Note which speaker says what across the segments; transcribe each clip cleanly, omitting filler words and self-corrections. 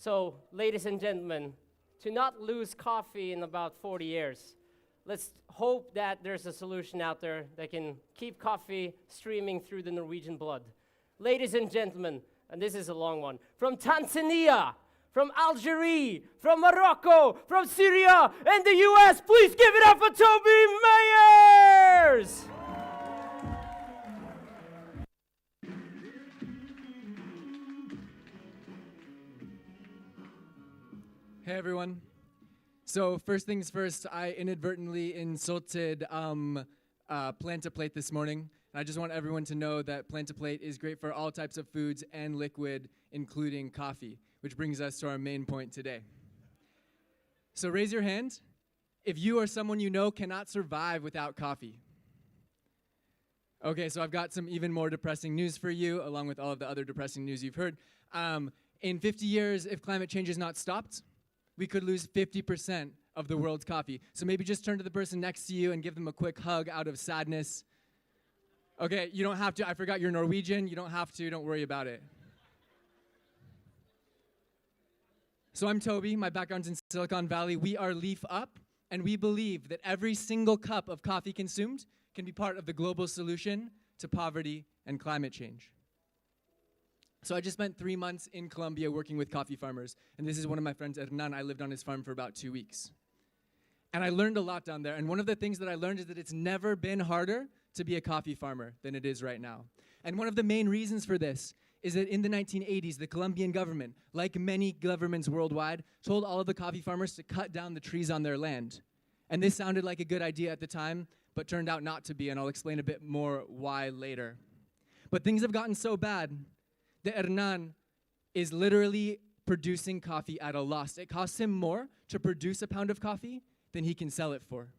Speaker 1: So, ladies and gentlemen, to not lose coffee in about 40 years, let's hope that there's a solution out there that can keep coffee streaming through the Norwegian blood. Ladies and gentlemen, and this is a long one, from Tanzania, from Algeria, from Morocco, from Syria, and the US, please give it up for Toby Mayers!
Speaker 2: Hey everyone. So first things first, I inadvertently insulted Plant-A-Plate this morning. And I just want everyone to know that Plant-A-Plate is great for all types of foods and liquid, including coffee, which brings us to our main point today. So raise your hand if you or someone you know cannot survive without coffee. Okay, so I've got some even more depressing news for you, along with all of the other depressing news you've heard. In 50 years, if climate change is not stopped, we could lose 50% of the world's coffee. So maybe just turn to the person next to you and give them a quick hug out of sadness. Okay, you don't have to. I forgot you're Norwegian. You don't have to. Don't worry about it. So I'm Toby. My background's in Silicon Valley. We are LeafUp, and we believe that every single cup of coffee consumed can be part of the global solution to poverty and climate change. So I just spent 3 months in Colombia working with coffee farmers. And this is one of my friends, Hernan. I lived on his farm for about 2 weeks. And I learned a lot down there. And one of the things that I learned is that it's never been harder to be a coffee farmer than it is right now. And one of the main reasons for this is that in the 1980s, the Colombian government, like many governments worldwide, told all of the coffee farmers to cut down the trees on their land. And this sounded like a good idea at the time, but turned out not to be. And I'll explain a bit more why later. But things have gotten so bad that Hernan is literally producing coffee at a loss. It costs him more to produce a pound of coffee than he can sell it for.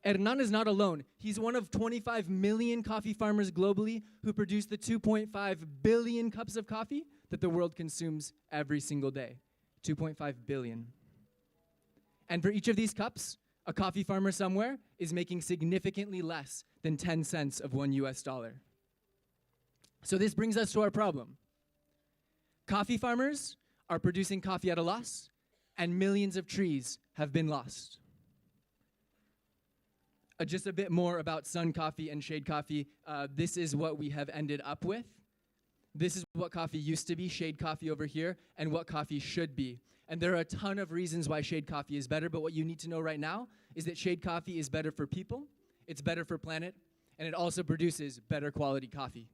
Speaker 2: Hernan is not alone. He's one of 25 million coffee farmers globally who produce the 2.5 billion cups of coffee that the world consumes every single day. 2.5 billion. And for each of these cups, a coffee farmer somewhere is making significantly less than 10 cents of $1. So this brings us to our problem. Coffee farmers are producing coffee at a loss, and millions of trees have been lost. Just a bit more about sun coffee and shade coffee. This is what we have ended up with. This is what coffee used to be, shade coffee over here, and what coffee should be. And there are a ton of reasons why shade coffee is better, but what you need to know right now is that shade coffee is better for people, it's better for planet, and it also produces better quality coffee.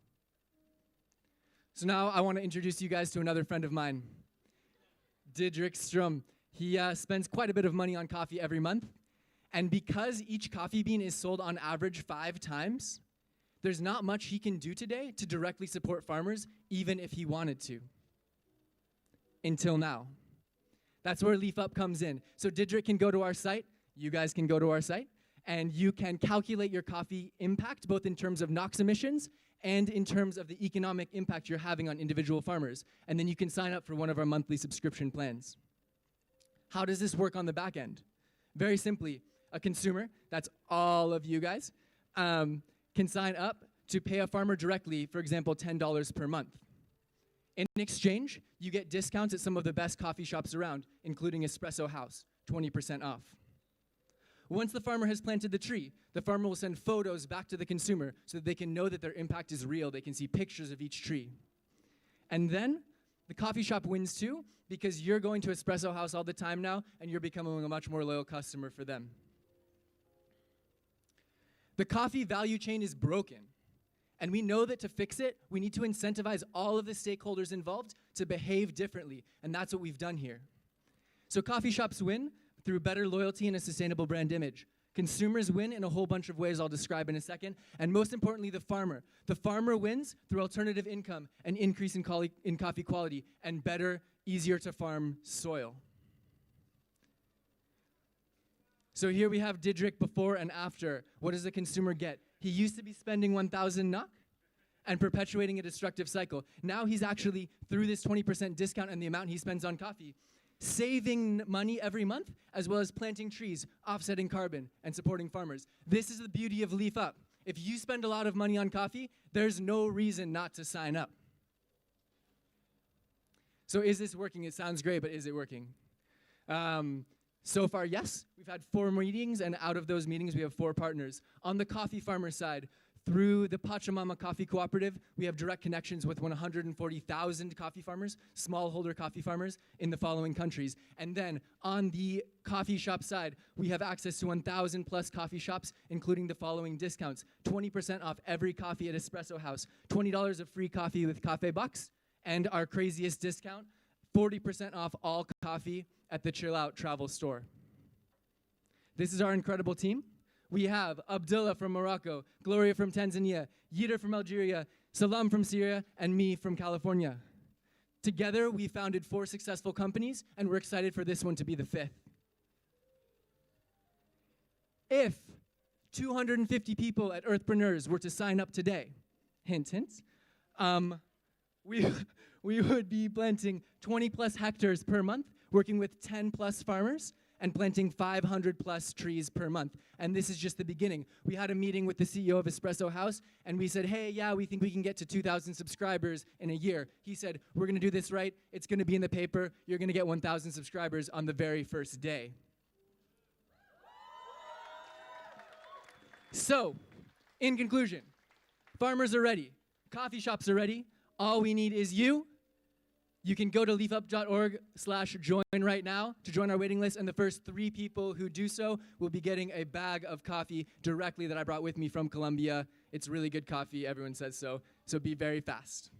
Speaker 2: So now I want to introduce you guys to another friend of mine, Didrik Strum. He spends quite a bit of money on coffee every month. And because each coffee bean is sold on average 5 times, there's not much he can do today to directly support farmers, even if he wanted to. Until now. That's where LeafUp comes in. So Didrik can go to our site, you guys can go to our site, and you can calculate your coffee impact, both in terms of NOx emissions and in terms of the economic impact you're having on individual farmers. And then you can sign up for one of our monthly subscription plans. How does this work on the back end? Very simply, a consumer, that's all of you guys, can sign up to pay a farmer directly, for example, $10 per month. In exchange, you get discounts at some of the best coffee shops around, including Espresso House, 20% off. Once the farmer has planted the tree, the farmer will send photos back to the consumer so that they can know that their impact is real. They can see pictures of each tree. And then the coffee shop wins too, because you're going to Espresso House all the time now, and you're becoming a much more loyal customer for them. The coffee value chain is broken. And we know that to fix it, we need to incentivize all of the stakeholders involved to behave differently. And that's what we've done here. So coffee shops win through better loyalty and a sustainable brand image. Consumers win in a whole bunch of ways I'll describe in a second. And most importantly, the farmer. The farmer wins through alternative income, an increase in coffee quality, and better, easier to farm soil. So here we have Didrik before and after. What does the consumer get? He used to be spending 1,000 NOK and perpetuating a destructive cycle. Now he's actually, through this 20% discount and the amount he spends on coffee, saving money every month, as well as planting trees, offsetting carbon, and supporting farmers. This is the beauty of LeafUp. If you spend a lot of money on coffee, there's no reason not to sign up. So is this working? It sounds great, but is it working? So far, yes. We've had 4 meetings, and out of those meetings, we have 4 partners. On the coffee farmer side, through the Pachamama Coffee Cooperative, we have direct connections with 140,000 coffee farmers, smallholder coffee farmers in the following countries. And then on the coffee shop side, we have access to 1,000 plus coffee shops, including the following discounts: 20% off every coffee at Espresso House, $20 of free coffee with Cafe Bucks, and our craziest discount, 40% off all coffee at the Chill Out Travel Store. This is our incredible team. We have Abdullah from Morocco, Gloria from Tanzania, Yida from Algeria, Salam from Syria, and me from California. Together, we founded 4 successful companies, and we're excited for this one to be the 5th. If 250 people at Earthpreneurs were to sign up today, hint, hint, we would be planting 20 plus hectares per month, working with 10 plus farmers, and planting 500 plus trees per month. And this is just the beginning. We had a meeting with the CEO of Espresso House, and we said, hey, yeah, we think we can get to 2,000 subscribers in a year. He said, we're gonna do this right. It's gonna be in the paper. You're gonna get 1,000 subscribers on the very first day. So, in conclusion, farmers are ready. Coffee shops are ready. All we need is you. You can go to leafup.org/join right now to join our waiting list, and the first 3 people who do so will be getting a bag of coffee directly that I brought with me from Colombia. It's really good coffee, everyone says so be very fast.